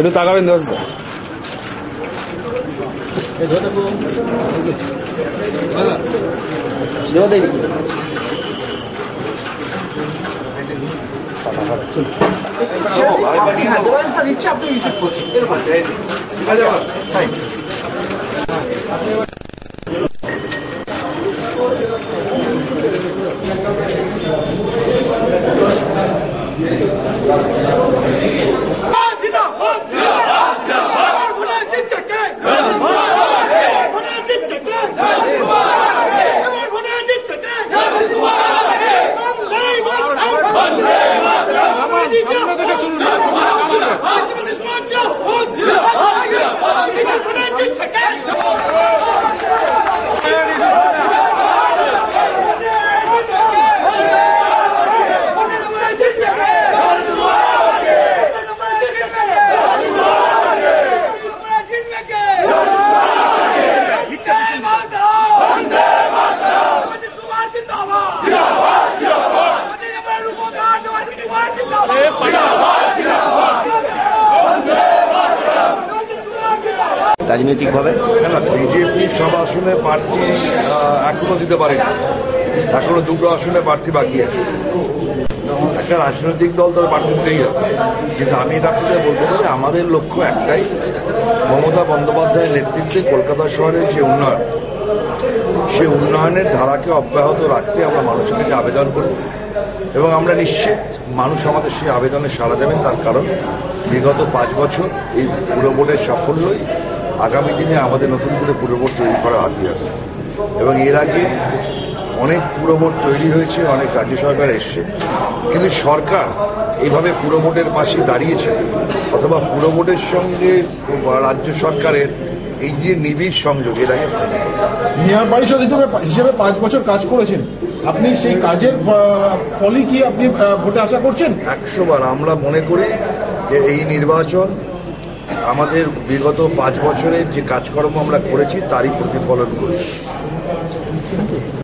একটু তাকাবেন দোষ দিচ্ছে আপনি রিসিভ করছেন রাজনৈতিকভাবে বিজেপি সব আসনে প্রার্থী এখনো দিতে পারেনি, এখনো দুটো আসনে প্রার্থী বাকি আছে। একটা রাজনৈতিক দল তার প্রার্থী দিতেই হবে, কিন্তু আমি এটা আপনাদের বলতে পারি আমাদের লক্ষ্য একটাই, মমতা বন্দ্যোপাধ্যায়ের নেতৃত্বে কলকাতা শহরের যে উন্নয়ন, সেই উন্নয়নের ধারাকে অব্যাহত রাখতে আমরা মানুষের কাছে আবেদন করব এবং আমরা নিশ্চিত মানুষ আমাদের সেই আবেদনে সাড়া দেবেন। তার কারণ বিগত 5 বছর এই পুরো বোর্ডের সাফল্যই আগামী দিনে আমাদের নতুন করে পুরো বোর্ড তৈরি করা হাতিয়ার এবং এর আগে অনেক পুরো বোর্ড তৈরি হয়েছে, অনেক রাজ্য সরকার এসছে, কিন্তু সরকার এইভাবে পুরো বোর্ডের পাশে দাঁড়িয়েছে অথবা পুরো বোর্ডের সঙ্গে রাজ্য সরকারের এই যে নিবিড় সংযোগ এর আগে মেয়র পরিষদ হিসেবে 5 বছর কাজ করেছেন, আপনি সেই কাজের ফলই কি আপনি ভোটে আশা করছেন? 100 বার আমরা মনে করি যে এই নির্বাচন আমাদের বিগত 5 বছরের যে কাজকর্ম আমরা করেছি তারই প্রতিফলন করবে।